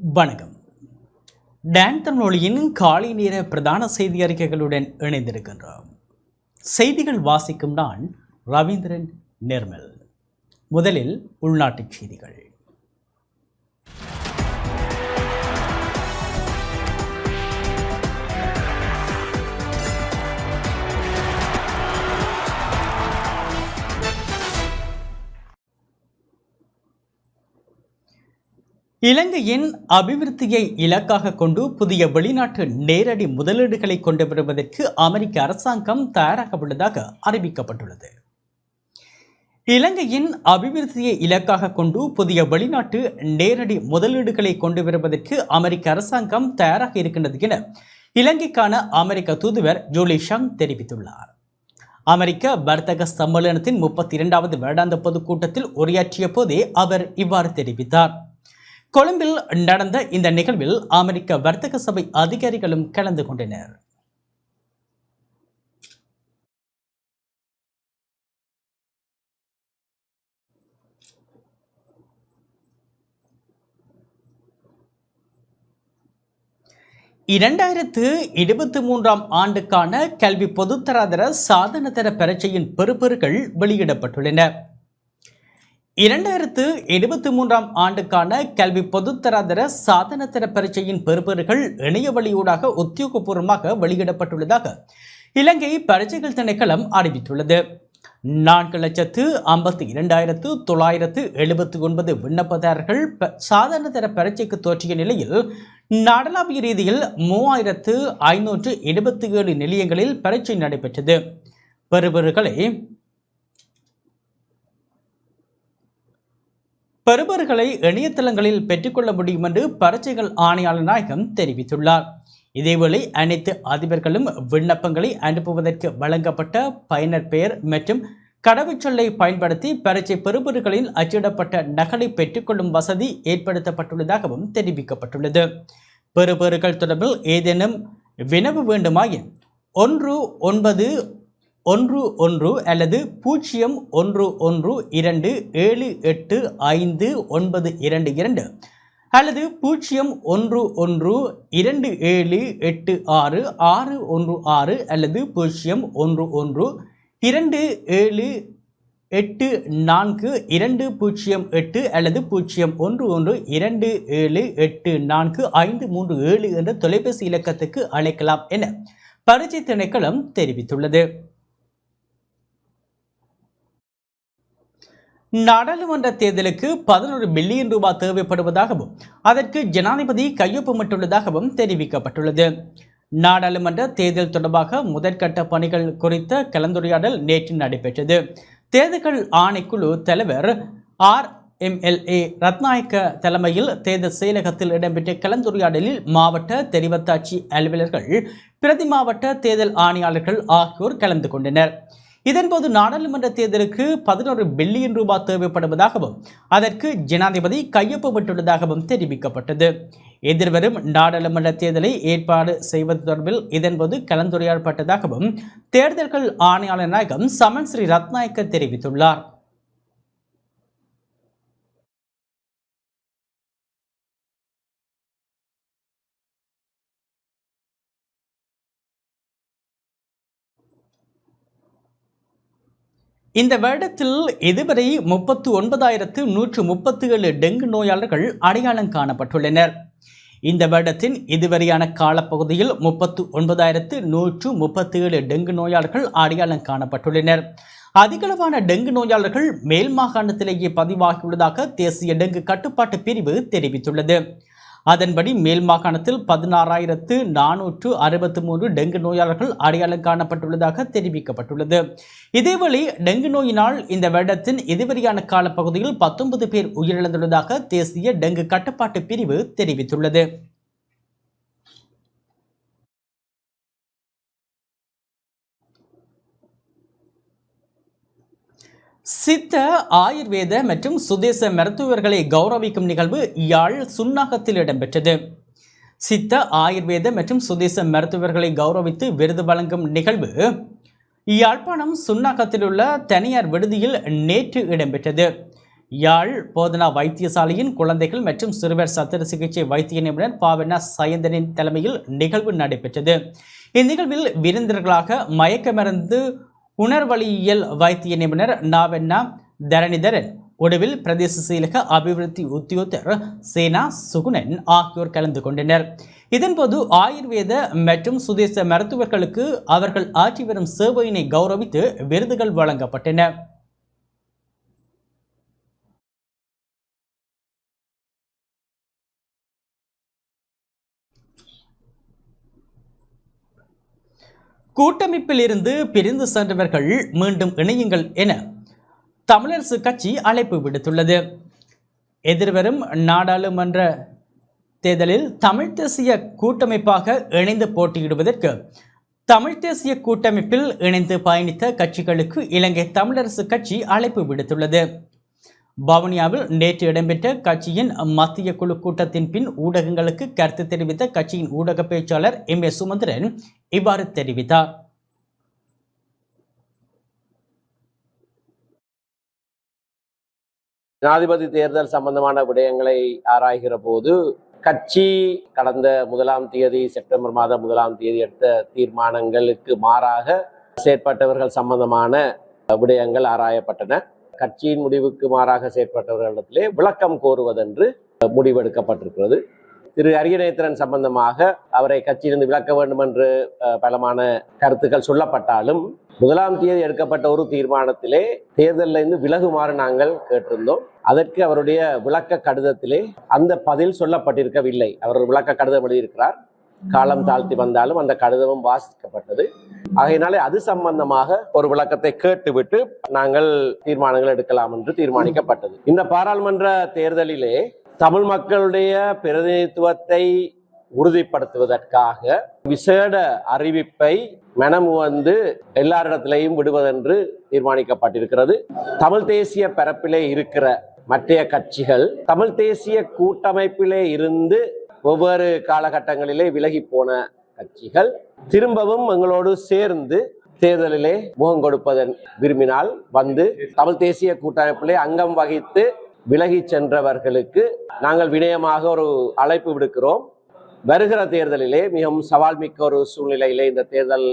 வணக்கம். டான் தமிழொலியின் காலை நேர பிரதான செய்தி அறிக்கைகளுடன் இணைந்திருக்கின்றோம். செய்திகள் வாசிக்கும் நான் ரவீந்திரன் நிர்மல். முதலில் உள்நாட்டுச் செய்திகள். இலங்கையின் அபிவிருத்தியை இலக்காக கொண்டு புதிய வெளிநாட்டு நேரடி முதலீடுகளை கொண்டு வருவதற்கு அமெரிக்க அரசாங்கம் தயாராக உள்ளதாக அறிவிக்கப்பட்டுள்ளது. இலங்கையின் அபிவிருத்தியை இலக்காக கொண்டு புதிய வெளிநாட்டு நேரடி முதலீடுகளை கொண்டு வருவதற்கு அமெரிக்க அரசாங்கம் தயாராக இருக்கின்றது என இலங்கைக்கான அமெரிக்க தூதுவர் ஜூலி ஷங் தெரிவித்துள்ளார். அமெரிக்க வர்த்தக சம்மேளனத்தின் 32வது வருடாந்த பொதுக்கூட்டத்தில் உரையாற்றிய போதே அவர் இவ்வாறு தெரிவித்தார். கொழும்பில் நடந்த இந்த நிகழ்வில் அமெரிக்க வர்த்தக சபை அதிகாரிகளும் கலந்து கொண்டனர். இரண்டாயிரத்து 23ஆம் ஆண்டுக்கான கல்வி பொதுத்தராதர சாதனதர பரீட்சையின் பெறுபேறுகள் வெளியிடப்பட்டுள்ளன. 2023ஆம் ஆண்டுக்கான கல்வி பொதுத்தராதர சாதனதர பரீட்சையின் பெறுபேறுகள் இணைய வழியூடாக உத்தியோகபூர்வமாக வெளியிடப்பட்டுள்ளதாக இலங்கை பரீட்சைகள் திணைக்களம் அறிவித்துள்ளது. 4,52,979 விண்ணப்பதாரர்கள் சாதனதர பரீட்சைக்கு தோற்றிய நிலையில் நாடளாவிய ரீதியில் 3,527 நிலையங்களில் பரீட்சை நடைபெற்றது. பெறுபேறுகளை இணையதளங்களில் பெற்றுக்கொள்ள முடியும் என்று பரீட்சைகள் ஆணையாளர் நாயகம் தெரிவித்துள்ளார். இதேவேளை அனைத்து அதிபர்களும் விண்ணப்பங்களை அனுப்புவதற்கு வழங்கப்பட்ட பயனர் பெயர் மற்றும் கடவுச்சொல்லை பயன்படுத்தி பரீட்சை பெறுபேறுகளில் அச்சிடப்பட்ட நகலை பெற்றுக்கொள்ளும் வசதி ஏற்படுத்தப்பட்டுள்ளதாகவும் தெரிவிக்கப்பட்டுள்ளது. பெறுபேறுகள் தொடர்பில் ஏதேனும் வினவு வேண்டுமாயின் 1911 அல்லது 0112785922 அல்லது 0112786616 அல்லது 0112784208 அல்லது 0112784537 என்ற தொலைபேசி இலக்கத்துக்கு அழைக்கலாம் என பரீட்சை திணைக்களம் தெரிவித்துள்ளது. நாடாளுமன்ற தேர்தலுக்கு 11 பில்லியன் ரூபாய் தேவைப்படுவதாகவும் அதற்கு ஜனாதிபதி கையொப்பமிட்டுள்ளதாகவும் தெரிவிக்கப்பட்டுள்ளது. நாடாளுமன்ற தேர்தல் தொடர்பாக முதற்கட்ட பணிகள் குறித்த கலந்துரையாடல் நேற்று நடைபெற்றது. தேர்தல்கள் ஆணைக்குழு தலைவர் RMLA ரத்நாயக்க தலைமையில் தேர்தல் செயலகத்தில் இடம்பெற்ற கலந்துரையாடலில் மாவட்ட தெரிவத்தாட்சி அலுவலர்கள், பிரதி மாவட்ட தேர்தல் ஆணையாளர்கள் ஆகியோர் கலந்து கொண்டனர். இதன்போது நாடாளுமன்ற தேர்தலுக்கு 11 பில்லியன் ரூபாய் தேவைப்படுவதாகவும் அதற்கு ஜனாதிபதி கையொப்பமிட்டுள்ளதாகவும் தெரிவிக்கப்பட்டது. எதிர்வரும் நாடாளுமன்ற தேர்தலை ஏற்பாடு செய்வது தொடர்பில் இதன்போது கலந்துரையாடப்பட்டதாகவும் தேர்தல்கள் ஆணையாளர் நாயகம் சமன் ஸ்ரீ ரத்நாயக்க தெரிவித்துள்ளார். இந்த வருடத்தில் இதுவரை 39,137 டெங்கு நோயாளர்கள் அடையாளம் காணப்பட்டுள்ளனர். இந்த வருடத்தின் இதுவரையான காலப்பகுதியில் 39,137 டெங்கு நோயாளர்கள் அடையாளம் காணப்பட்டுள்ளனர். அதிகளவான டெங்கு நோயாளர்கள் மேல் மாகாணத்திலேயே பதிவாகியுள்ளதாக தேசிய டெங்கு கட்டுப்பாட்டு பிரிவு தெரிவித்துள்ளது. அதன்படி மேல் மாகாணத்தில் 16,463 டெங்கு நோயாளர்கள் அடையாளம் காணப்பட்டுள்ளதாக தெரிவிக்கப்பட்டுள்ளது. இதேவேளை டெங்கு நோயினால் இந்த வருடத்தின் இதுவரையான காலப்பகுதியில் 19 பேர் உயிரிழந்துள்ளதாக தேசிய டெங்கு கட்டுப்பாட்டு பிரிவு தெரிவித்துள்ளது. சித்த, ஆயுர்வேத மற்றும் சுதேச மருத்துவர்களை கௌரவிக்கும் நிகழ்வு யாழ் சுன்னாகத்தில் இடம்பெற்றது. சித்த, ஆயுர்வேத மற்றும் சுதேச மருத்துவர்களை கௌரவித்து விருது வழங்கும் நிகழ்வு யாழ்ப்பாணம் சுன்னாகத்தில் உள்ள தனியார் விடுதியில் நேற்று இடம்பெற்றது. யாழ் போதனா வைத்தியசாலையின் குழந்தைகள் மற்றும் சிறுவர் சத்திர சிகிச்சை வைத்திய நிபுணர் பாவண்ணா சயந்தனின் தலைமையில் நிகழ்வு நடைபெற்றது. இந்நிகழ்வில் விருந்தினர்களாக மயக்க மருந்து உணர்வழியியல் வைத்திய நிபுணர் நாவண்ணா தரணிதரன், ஒடுவில் பிரதேச செயலக அபிவிருத்தி உத்தியோகத்தர் சேனா சுகுணன் ஆகியோர் கலந்து கொண்டனர். இதன்போது ஆயுர்வேத மற்றும் சுதேச மருத்துவர்களுக்கு அவர்கள் ஆற்றி வரும் சேவையினை கௌரவித்து விருதுகள் வழங்கப்பட்டன. கூட்டமைப்பில் இருந்து பிரிந்து சென்றவர்கள் மீண்டும் இணையுங்கள் என தமிழரசு கட்சி அழைப்பு விடுத்துள்ளது. எதிர்வரும் நாடாளுமன்ற தேர்தலில் தமிழ் தேசிய கூட்டமைப்பாக இணைந்து போட்டியிடுவதற்கு தமிழ் தேசிய கூட்டமைப்பில் இணைந்து பயணித்த கட்சிகளுக்கு இலங்கை தமிழரசு கட்சி அழைப்பு விடுத்துள்ளது. வவுனியாவில் நேற்று இடம்பெற்ற கட்சியின் மத்திய குழு கூட்டத்தின் பின் ஊடகங்களுக்கு கருத்து தெரிவித்த கட்சியின் ஊடக பேச்சாளர் M.A. சுமந்திரன் இவ்வாறு தெரிவித்தார். ஜனாதிபதி தேர்தல் சம்பந்தமான விடயங்களை ஆராய்கிற போது கட்சி கடந்த 1ஆம் தேதி செப்டம்பர் மாதம் 1ஆம் தேதி எடுத்த தீர்மானங்களுக்கு மாறாக செயற்பட்டவர்கள் சம்பந்தமான விடயங்கள் ஆராயப்பட்டன. கட்சியின் முடிவுக்கு மாறாக செயற்பட்டவர்களிடத்திலே விளக்கம் கோருவதென்று முடிவெடுக்கப்பட்டிருக்கிறது. திரு அரியநேத்திரன் சம்பந்தமாக அவரை கட்சியிலிருந்து விலக்க வேண்டும் என்று பலமான கருத்துக்கள் சொல்லப்பட்டாலும் 1ஆம் தேதி எடுக்கப்பட்ட ஒரு தீர்மானத்திலே தேர்தலில் இருந்து விலகுமாறு நாங்கள் கேட்டிருந்தோம். அதற்கு அவருடைய விளக்க கடிதத்திலே அந்த பதில் சொல்லப்பட்டிருக்கவில்லை. அவர் விளக்க கடிதம் எழுதியிருக்கிறார். காலம் தாழ்த்தி வந்தாலும் அந்த கடிதமும் வாசிக்கப்பட்டது. ஆகையினாலே அது சம்பந்தமாக ஒரு விளக்கத்தை கேட்டுவிட்டு நாங்கள் தீர்மானங்கள் எடுக்கலாம் என்று தீர்மானிக்கப்பட்டது. இந்த பாராளுமன்ற தேர்தலிலே தமிழ் மக்களுடைய பிரதிநிதித்துவத்தை உறுதிப்படுத்துவதற்காக விசேட அறிவிப்பை மனமுவந்து எல்லாரிடத்திலையும் விடுவதென்று தீர்மானிக்கப்பட்டிருக்கிறது. தமிழ் தேசிய பரப்பிலே இருக்கிற மற்ற கட்சிகள் தமிழ் தேசிய கூட்டமைப்பிலே இருந்து ஒவ்வொரு காலகட்டங்களிலே விலகி போன கட்சிகள் திரும்பவும் எங்களோடு சேர்ந்து தேர்தலிலே முகம் கொடுப்பதன் விரும்பினால் வந்து தமிழ் தேசிய கூட்டமைப்பிலே அங்கம் வகித்து விலகி சென்றவர்களுக்கு நாங்கள் வினயமாக ஒரு அழைப்பு விடுக்கிறோம். வருகிற தேர்தலிலே மிகவும் சவால் மிக்க ஒரு சூழ்நிலையிலே இந்த தேர்தல்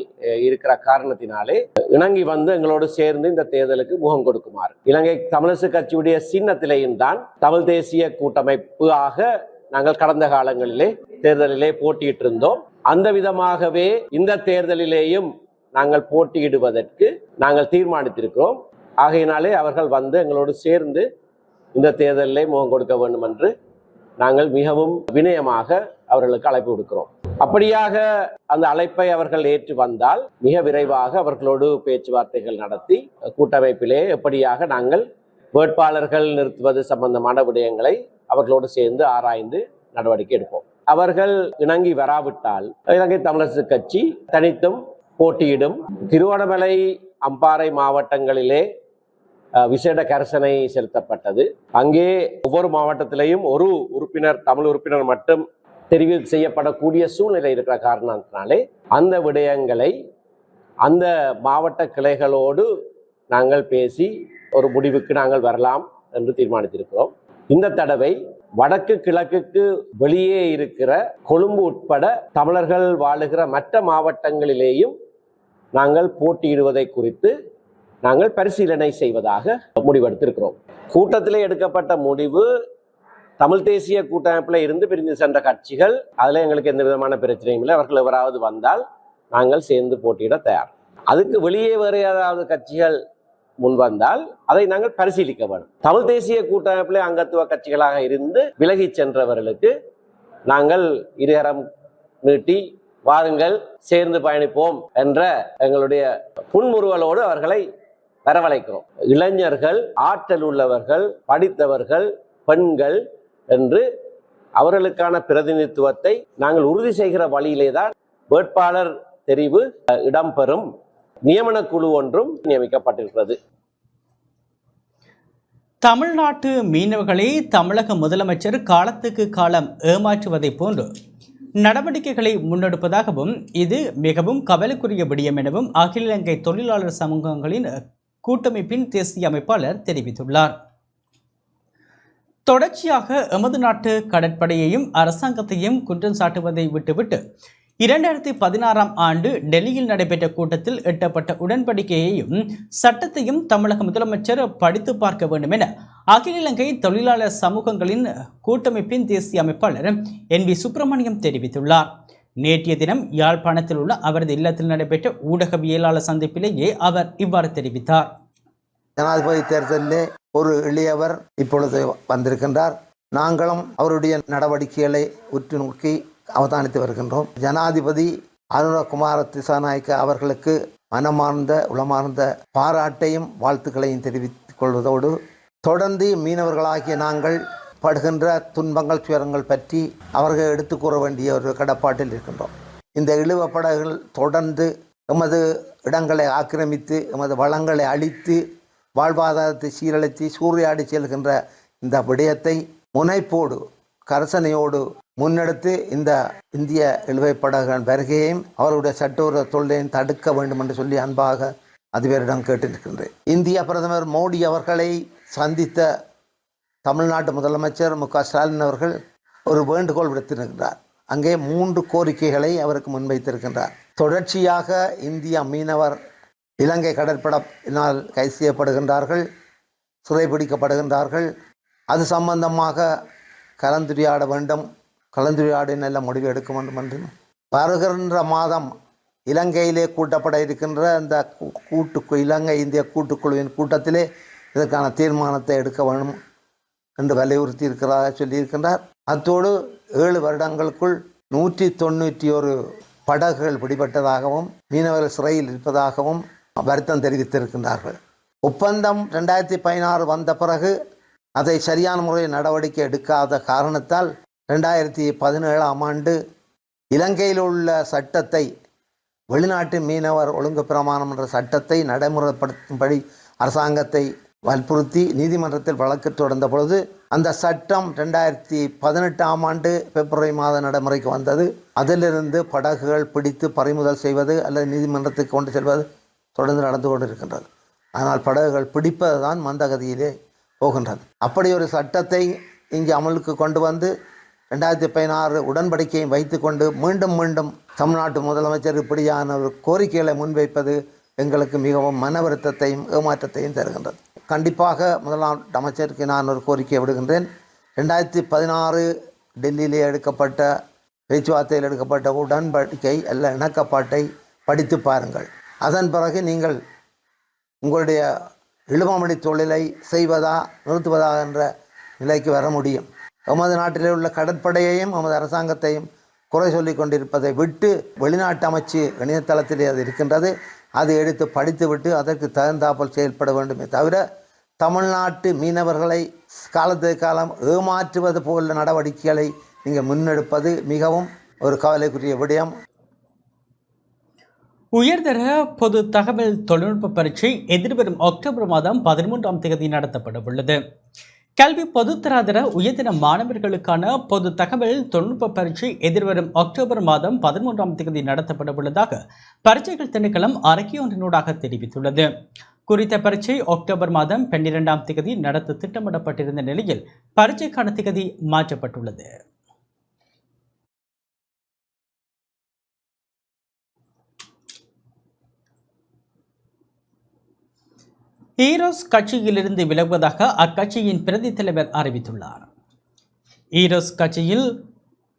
இருக்கிற காரணத்தினாலே இணங்கி வந்து எங்களோடு சேர்ந்து இந்த தேர்தலுக்கு முகம் கொடுக்குமாறு இலங்கை தமிழரசு கட்சியுடைய சின்னத்திலேயும் தான் தமிழ் தேசிய கூட்டமைப்பு ஆக நாங்கள் கடந்த காலங்களிலே தேர்தலிலே போட்டியிட்டு இருந்தோம். அந்த விதமாகவே இந்த தேர்தலிலேயும் நாங்கள் போட்டியிடுவதற்கு நாங்கள் தீர்மானித்திருக்கிறோம். ஆகையினாலே அவர்கள் வந்து எங்களோடு சேர்ந்து இந்த தேர்தலிலே முகம் கொடுக்க வேண்டும் என்று நாங்கள் மிகவும் வினயமாக அவர்களுக்கு அழைப்பு விடுக்கிறோம். அப்படியாக அந்த அழைப்பை அவர்கள் ஏற்று வந்தால் மிக விரைவாக அவர்களோடு பேச்சுவார்த்தைகள் நடத்தி கூட்டமைப்பிலே எப்படியாக நாங்கள் வேட்பாளர்கள் நிறுத்துவது சம்பந்தமான விடயங்களை அவர்களோடு சேர்ந்து ஆராய்ந்து நடவடிக்கை எடுப்போம். அவர்கள் இணங்கி வராவிட்டால் இலங்கை தமிழரசு கட்சி தனித்தும் போட்டியிடும். திருவண்ணாமலை அம்பாறை மாவட்டங்களிலே விசேட கரிசனை செலுத்தப்பட்டது. அங்கே ஒவ்வொரு மாவட்டத்திலேயும் ஒரு உறுப்பினர் தமிழ் உறுப்பினர் மட்டும் தெரிவு செய்யப்படக்கூடிய சூழ்நிலை இருக்கிற காரணத்தினாலே அந்த விடயங்களை அந்த மாவட்ட கிளைகளோடு நாங்கள் பேசி ஒரு முடிவுக்கு நாங்கள் வரலாம் என்று தீர்மானித்திருக்கிறோம். இந்த தடவை வடக்கு கிழக்குக்கு வெளியே இருக்கிற கொழும்பு உட்பட தமிழர்கள் வாழுகிற மற்ற மாவட்டங்களிலேயும் நாங்கள் போட்டியிடுவதை குறித்து நாங்கள் பரிசீலனை செய்வதாக முடிவெடுத்திருக்கிறோம். கூட்டத்திலே எடுக்கப்பட்ட முடிவு தமிழ் தேசிய கூட்டமைப்பில் இருந்து பிரிந்து சென்ற கட்சிகள் அதில் எங்களுக்கு எந்த விதமான பிரச்சனையும் இல்லை. அவர்கள் எவராவது வந்தால் நாங்கள் சேர்ந்து போட்டியிட தயார். அதுக்கு வெளியே வேறு ஏதாவது கட்சிகள் முன் வந்தால் அதை நாங்கள் பரிசீலிக்க வேண்டும். தமிழ் தேசிய கூட்டமைப்பிலே அங்கத்துவ கட்சிகளாக இருந்து விலகி சென்றவர்களுக்கு நாங்கள் இருகரம் நீட்டி வாருங்கள் சேர்ந்து பயணிப்போம் என்ற எங்களுடைய புன்முறுவலோடு அவர்களை வரவழைக்கிறோம். இளைஞர்கள், ஆற்றல் உள்ளவர்கள், படித்தவர்கள், பெண்கள் என்று அவர்களுக்கான பிரதிநிதித்துவத்தை நாங்கள் உறுதி செய்கிற வழியிலே தான் வேட்பாளர் தெரிவு இடம்பெறும். நியமன குழு ஒன்றும் நியமிக்கப்பட்டிருக்கிறது. தமிழ்நாட்டு மீனவர்களை தமிழக முதலமைச்சர் காலத்துக்கு காலம் ஏமாற்றுவதை போன்று நடவடிக்கைகளை முன்னெடுப்பதாகவும் இது மிகவும் கவலைக்குரிய விடயம் எனவும் அகில இலங்கை தொழிலாளர் சமூகங்களின் கூட்டமைப்பின் தேசிய அமைப்பாளர் தெரிவித்துள்ளார். தொடர்ச்சியாக எமது நாட்டு கடற்படையையும் அரசாங்கத்தையும் குற்றம் சாட்டுவதை விட்டுவிட்டு 2016ஆம் ஆண்டு டெல்லியில் நடைபெற்ற கூட்டத்தில் எட்டப்பட்ட உடன்படிக்கையையும் சட்டத்தையும் தமிழக முதலமைச்சர் படித்து பார்க்க வேண்டும் என அகில இலங்கை தொழிலாளர் சமூகங்களின் கூட்டமைப்பின் தேசிய அமைப்பாளர் NB சுப்பிரமணியம் தெரிவித்துள்ளார். நேற்றைய தினம் யாழ்ப்பாணத்தில் உள்ள அவரது இல்லத்தில் நடைபெற்ற ஊடகவியலாளர் சந்திப்பிலேயே அவர் இவ்வாறு தெரிவித்தார். ஜனாதிபதி தேர்தலிலே ஒரு இளையவர் இப்பொழுது வந்திருக்கின்றார். நாங்களும் அவருடைய நடவடிக்கைகளை உற்று நோக்கி அவதானித்து வருகின்றோம். ஜனாதிபதி அனுரகுமார திசாநாயக்க அவர்களுக்கு மனமார்ந்த உளமார்ந்த பாராட்டையும் வாழ்த்துக்களையும் தெரிவித்துக் கொள்வதோடு தொடர்ந்து மீனவர்களாகிய நாங்கள் படுகின்ற துன்பங்கள் துயரங்கள் பற்றி அவர்கள் எடுத்து கூற வேண்டிய ஒரு கடப்பாட்டில் இருக்கின்றோம். இந்த இழுவ படகுகள் தொடர்ந்து எமது இடங்களை ஆக்கிரமித்து எமது வளங்களை அழித்து வாழ்வாதாரத்தை சீரழித்து சூறையாடி செல்கின்ற இந்த விடயத்தை முனைப்போடு கரசனையோடு முன்னெடுத்து இந்த இந்திய இழுவைப் படகுகளின் வருகையையும் அவருடைய சட்டவிரோத தொழிலையும் தடுக்க வேண்டும் என்று சொல்லி அன்பாக அதிபரிடம் கேட்டிருக்கின்றேன். இந்திய பிரதமர் மோடி அவர்களை சந்தித்த தமிழ்நாட்டு முதலமைச்சர் மு.க. ஸ்டாலின் அவர்கள் ஒரு வேண்டுகோள் விடுத்திருக்கிறார். அங்கே 3 கோரிக்கைகளை அவருக்கு முன்வைத்திருக்கின்றார். தொடர்ச்சியாக இந்திய மீனவர் இலங்கை கடற்படையினால் கைது செய்யப்படுகின்றார்கள், சிறைபிடிக்கப்படுகின்றார்கள். அது சம்பந்தமாக கலந்துரையாட வேண்டும், கலந்துரையாடி நல்ல முடிவு எடுக்க வேண்டும் என்றும் வருகின்ற மாதம் இலங்கையிலே கூட்டப்பட இருக்கின்ற இந்த இலங்கை இந்திய கூட்டுக்குழுவின் கூட்டத்திலே இதற்கான தீர்மானத்தை எடுக்க வேண்டும் என்று வலியுறுத்தி இருக்கிறதாக சொல்லியிருக்கின்றார். அத்தோடு 7 வருடங்களுக்குள் 191 படகுகள் பிடிபட்டதாகவும் மீனவர்கள் சிறையில் இருப்பதாகவும் வருத்தம் தெரிவித்திருக்கின்றார்கள். ஒப்பந்தம் 2016 வந்த பிறகு அதை சரியான முறையில் நடவடிக்கை எடுக்காத காரணத்தால் 2017ஆம் ஆண்டு இலங்கையில் உள்ள சட்டத்தை வெளிநாட்டு மீனவர் ஒழுங்கு பிரமாணம் என்ற சட்டத்தை நடைமுறைப்படுத்தும்படி அரசாங்கத்தை வற்புறுத்தி நீதிமன்றத்தில் வழக்கு தொடர்ந்த பொழுது அந்த சட்டம் 2018ஆம் ஆண்டு பிப்ரவரி மாத நடைமுறைக்கு வந்தது. அதிலிருந்து படகுகள் பிடித்து பறிமுதல் செய்வது அல்லது நீதிமன்றத்துக்கு கொண்டு செல்வது தொடர்ந்து நடந்து கொண்டு இருக்கின்றது. ஆனால் படகுகள் பிடிப்பது தான் மந்தகதியிலே போகின்றது. அப்படி ஒரு சட்டத்தை இங்கே அமலுக்கு கொண்டு வந்து 2016 உடன்படிக்கையை வைத்து கொண்டு மீண்டும் மீண்டும் தமிழ்நாட்டு முதலமைச்சர் இப்படியான ஒரு கோரிக்கைகளை முன்வைப்பது எங்களுக்கு மிகவும் மன வருத்தத்தையும் ஏமாற்றத்தையும் தருகின்றது. கண்டிப்பாக முதலமைச்சர் அமைச்சருக்கு நான் ஒரு கோரிக்கை விடுகின்றேன். 2016 டெல்லியிலே எடுக்கப்பட்ட பேச்சுவார்த்தையில் எடுக்கப்பட்ட உடன்படிக்கை அல்ல இணக்கப்பாட்டை படித்து பாருங்கள். அதன் பிறகு நீங்கள் உங்களுடைய இழுமமடி தொழிலை செய்வதா நிறுத்துவதா என்ற நிலைக்கு வர முடியும். எமது நாட்டில் உள்ள கடற்படையையும் எமது அரசாங்கத்தையும் குறை சொல்லி கொண்டிருப்பதை விட்டு வெளிநாட்டு அமைச்சு இணையதளத்திலே அது இருக்கின்றது, அதை எடுத்து படித்துவிட்டு அதற்கு தகுந்தாப்பல் செயல்பட வேண்டுமே தவிர தமிழ்நாட்டு மீனவர்களை காலத்துக்கு காலம் ஏமாற்றுவது போல நடவடிக்கைகளை நீங்கள் முன்னெடுப்பது மிகவும் ஒரு கவலைக்குரிய விடயம். உயர்தர பொது தகவல் தொழில்நுட்ப பரீட்சை எதிர்வரும் அக்டோபர் மாதம் 13ஆம் தேதி நடத்தப்பட உள்ளது. கல்வி பொதுத்தராதர உயர்தர மாணவர்களுக்கான பொது தகவல் தொழில்நுட்ப பரீட்சை எதிர்வரும் அக்டோபர் மாதம் 13ஆம் தேதி நடத்தப்பட உள்ளதாக பரீட்சைகள் திணைக்களம் அறிக்கை ஒன்றினூடாக தெரிவித்துள்ளது. குறித்த பரீட்சை அக்டோபர் மாதம் 12ஆம் தேதி நடத்த திட்டமிடப்பட்டிருந்த நிலையில் பரீட்சைக்கான தேதி மாற்றப்பட்டுள்ளது. ஈரோஸ் கட்சியிலிருந்து விலகுவதாக அக்கட்சியின் பிரதி தலைவர் அறிவித்துள்ளார். ஈரோஸ் கட்சியில்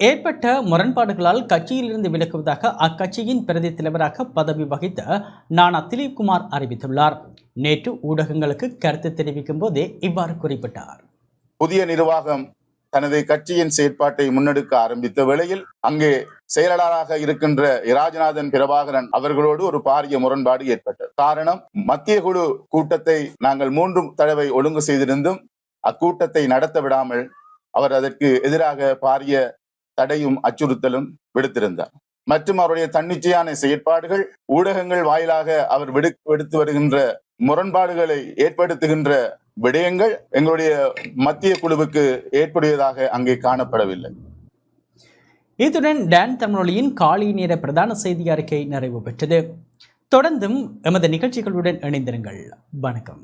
ஏற்பட்ட முரண்பாடுகளால் கட்சியிலிருந்து விலகுவதாக அக்கட்சியின் பிரதி தலைவராக பதவி வகித்த நானா திலீப்குமார் அறிவித்துள்ளார். நேற்று ஊடகங்களுக்கு கருத்து தெரிவிக்கும் போதே இவ்வாறு குறிப்பிட்டார். புதிய நிர்வாகம் தனது கட்சியின் செயற்பாட்டை முன்னெடுக்க ஆரம்பித்த வேளையில் அங்கே செயலாளராக இருக்கின்ற இராஜநாதன் பிரபாகரன் அவர்களோடு ஒரு பாரிய முரண்பாடு ஏற்பட்டது. காரணம், மத்திய குழு கூட்டத்தை நாங்கள் 3 தடவை ஒழுங்கு செய்திருந்தும் அக்கூட்டத்தை நடத்த விடாமல் அவர் அதற்கு எதிராக பாரிய தடையும் அச்சுறுத்தலும் விடுத்திருந்தார். மற்றும் அவருடைய தன்னிச்சையான செயற்பாடுகள் ஊடகங்கள் வாயிலாக அவர் விடுத்து வருகின்ற முரண்பாடுகளை ஏற்படுத்துகின்ற விடயங்கள் எங்களுடைய மத்திய குழுவுக்கு ஏற்படுவதாக அங்கே காணப்படவில்லை. இத்துடன் டான் தமிழொலியின் காலை நேர பிரதான செய்தி அறிக்கை நிறைவு பெற்றது. தொடர்ந்தும் எமது நிகழ்ச்சிகளுடன் இணைந்திருங்கள். வணக்கம்.